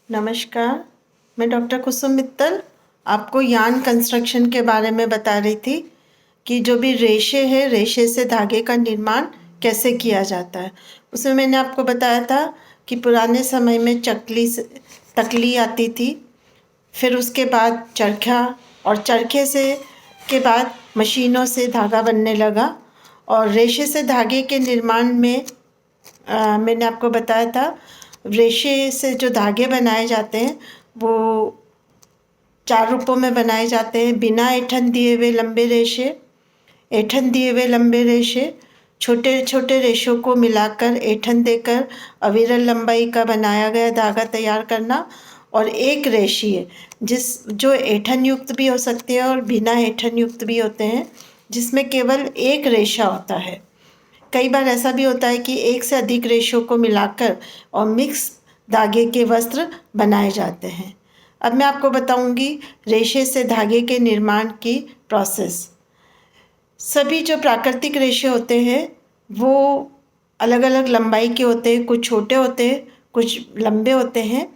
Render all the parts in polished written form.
नमस्कार, मैं डॉक्टर कुसुम मित्तल आपको यार्न कंस्ट्रक्शन के बारे में बता रही थी कि जो भी रेशे है, रेशे से धागे का निर्माण कैसे किया जाता है। उसमें मैंने आपको बताया था कि पुराने समय में तकली आती थी, फिर उसके बाद चरखा, और चरखे से के बाद मशीनों से धागा बनने लगा। और रेशे से धागे के निर्माण में मैंने आपको बताया था, रेशे से जो धागे बनाए जाते हैं वो 4 रूपों में बनाए जाते हैं। बिना ऐंठन दिए हुए लंबे रेशे, ऐंठन दिए हुए लंबे रेशे, छोटे छोटे रेशों को मिलाकर ऐंठन देकर अविरल लंबाई का बनाया गया धागा तैयार करना, और एक रेशीय जो ऐंठन युक्त भी हो सकते हैं और बिना ऐंठन युक्त भी होते हैं, जिसमें केवल एक रेशा होता है। कई बार ऐसा भी होता है कि एक से अधिक रेशों को मिलाकर और मिक्स धागे के वस्त्र बनाए जाते हैं। अब मैं आपको बताऊंगी रेशे से धागे के निर्माण की प्रोसेस। सभी जो प्राकृतिक रेशे होते हैं वो अलग अलग लंबाई के होते हैं, कुछ छोटे होते हैं, कुछ लंबे होते हैं।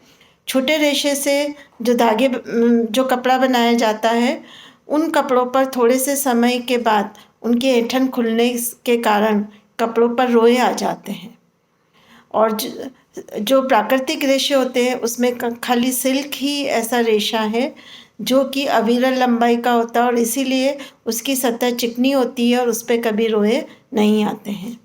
छोटे रेशे से जो कपड़ा बनाया जाता है, उन कपड़ों पर थोड़े से समय के बाद उनके ऐंठन खुलने के कारण कपड़ों पर रोए आ जाते हैं। और जो प्राकृतिक रेशे होते हैं उसमें खाली सिल्क ही ऐसा रेशा है जो कि अविरल लंबाई का होता है, और इसीलिए उसकी सतह चिकनी होती है और उस पर कभी रोए नहीं आते हैं।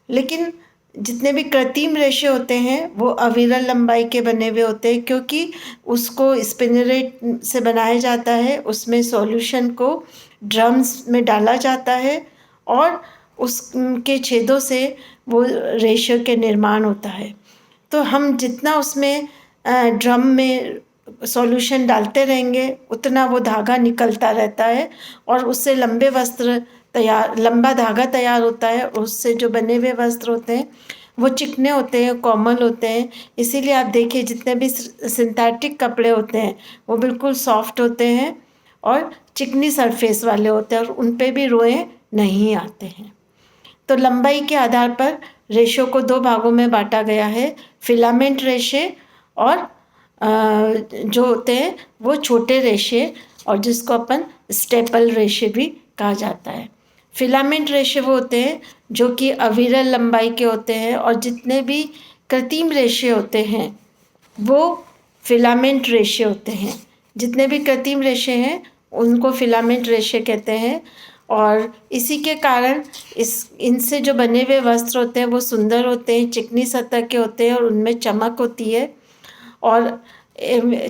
लेकिन जितने भी कृत्रिम रेशे होते हैं वो अविरल लंबाई के बने हुए होते हैं, क्योंकि उसको स्पिनरेट से बनाया जाता है। उसमें सॉल्यूशन को ड्रम्स में डाला जाता है और उसके छेदों से वो रेशे के निर्माण होता है। तो हम जितना उसमें ड्रम में सॉल्यूशन डालते रहेंगे उतना वो धागा निकलता रहता है और उससे लंबा धागा तैयार होता है। उससे जो बने हुए वस्त्र होते हैं वो चिकने होते हैं, कोमल होते हैं। इसीलिए आप देखिए जितने भी सिंथेटिक कपड़े होते हैं वो बिल्कुल सॉफ्ट होते हैं और चिकनी सरफेस वाले होते हैं और उन पे भी रोए नहीं आते हैं। तो लंबाई के आधार पर रेशों को 2 भागों में बांटा गया है, फिलामेंट रेशे और जो होते हैं वो छोटे रेशे, और जिसको अपन स्टेपल रेशे भी कहा जाता है। फिलामेंट रेशे वो होते हैं जो कि अविरल लंबाई के होते हैं, और जितने भी कृत्रिम रेशे होते हैं वो फिलामेंट रेशे होते हैं। जितने भी कृत्रिम रेशे हैं उनको फिलामेंट रेशे कहते हैं। और इसी के कारण इनसे जो बने हुए वस्त्र होते हैं वो सुंदर होते हैं, चिकनी सतह के होते हैं और उनमें चमक होती है। और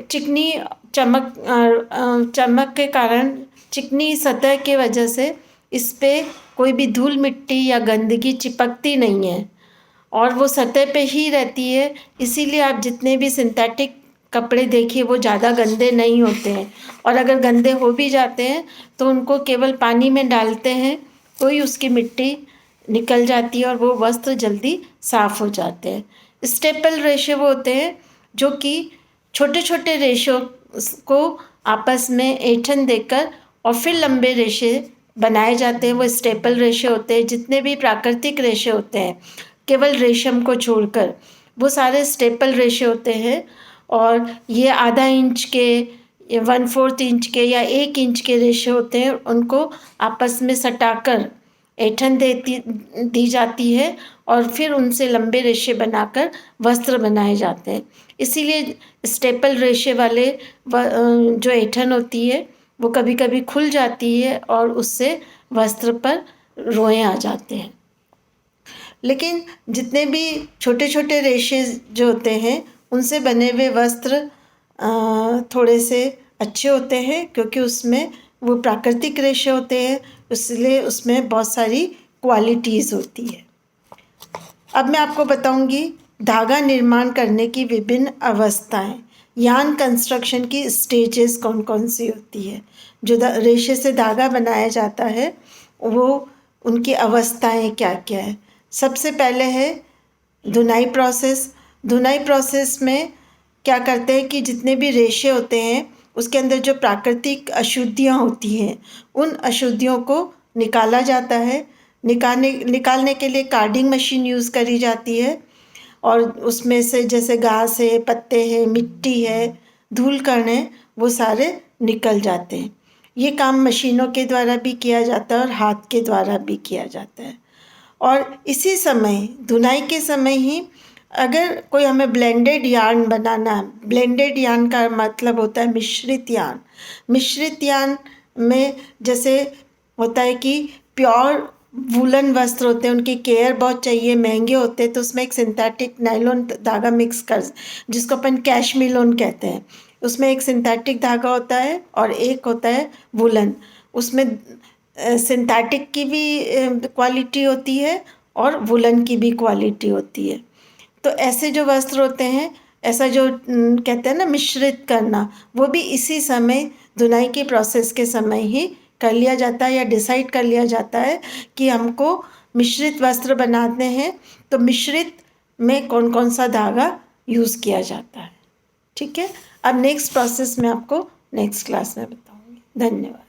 चिकनी चमक के कारण, चिकनी सतह के वजह से इस पे कोई भी धूल मिट्टी या गंदगी चिपकती नहीं है और वो सतह पे ही रहती है। इसीलिए आप जितने भी सिंथेटिक कपड़े देखिए वो ज़्यादा गंदे नहीं होते हैं, और अगर गंदे हो भी जाते हैं तो उनको केवल पानी में डालते हैं तो ही उसकी मिट्टी निकल जाती है और वो वस्त्र जल्दी साफ़ हो जाते हैं। स्टेपल रेशे वो होते हैं जो कि छोटे छोटे रेशों को आपस में ऐंठन देकर और फिर लंबे रेशे बनाए जाते हैं, वो स्टेपल रेशे होते हैं। जितने भी प्राकृतिक रेशे होते हैं केवल रेशम को छोड़कर वो सारे स्टेपल रेशे होते हैं, और ये आधा इंच के, 1/4 इंच के या 1 इंच के रेशे होते हैं। उनको आपस में सटाकर ऐंठन दी जाती है और फिर उनसे लंबे रेशे बनाकर वस्त्र बनाए जाते हैं। इसीलिए स्टेपल रेशे वाले जो ऐंठन होती है वो कभी कभी खुल जाती है और उससे वस्त्र पर रोए आ जाते हैं। लेकिन जितने भी छोटे छोटे रेशे जो होते हैं उनसे बने हुए वस्त्र थोड़े से अच्छे होते हैं, क्योंकि उसमें वो प्राकृतिक रेशे होते हैं, इसलिए उसमें बहुत सारी क्वालिटीज़ होती है। अब मैं आपको बताऊंगी धागा निर्माण करने की विभिन्न अवस्थाएं। यार्न कंस्ट्रक्शन की स्टेजेस कौन कौन सी होती है। जो रेशे से धागा बनाया जाता है वो उनकी अवस्थाएं क्या क्या है। सबसे पहले है धुनाई प्रोसेस। धुनाई प्रोसेस में क्या करते हैं कि जितने भी रेशे होते हैं उसके अंदर जो प्राकृतिक अशुद्धियाँ होती हैं उन अशुद्धियों को निकाला जाता है। निकालने के लिए कार्डिंग मशीन यूज़ करी जाती है, और उसमें से जैसे घास है, पत्ते हैं, मिट्टी है, धूल कण है, वो सारे निकल जाते हैं। ये काम मशीनों के द्वारा भी किया जाता है और हाथ के द्वारा भी किया जाता है। और इसी समय, धुनाई के समय ही अगर कोई हमें ब्लेंडेड यार्न बनाना है, ब्लेंडेड यार्न का मतलब होता है मिश्रित यार्न। मिश्रित यार्न में जैसे होता है कि प्योर वूलन वस्त्र होते हैं, उनकी केयर बहुत चाहिए, महंगे होते हैं, तो उसमें एक सिंथेटिक नायलॉन धागा मिक्स कर, जिसको अपन कैशमिलोन कहते हैं, उसमें एक सिंथेटिक धागा होता है और एक होता है वूलन। उसमें सिंथेटिक की भी क्वालिटी होती है और वूलन की भी क्वालिटी होती है। तो ऐसे जो वस्त्र होते हैं, ऐसा जो कहते हैं ना मिश्रित करना, वो भी इसी समय धुनाई की प्रोसेस के समय ही कर लिया जाता है या डिसाइड कर लिया जाता है कि हमको मिश्रित वस्त्र बनाते हैं, तो मिश्रित में कौन कौन सा धागा यूज़ किया जाता है। ठीक है, अब नेक्स्ट प्रोसेस मैं आपको नेक्स्ट क्लास में बताऊंगी। धन्यवाद।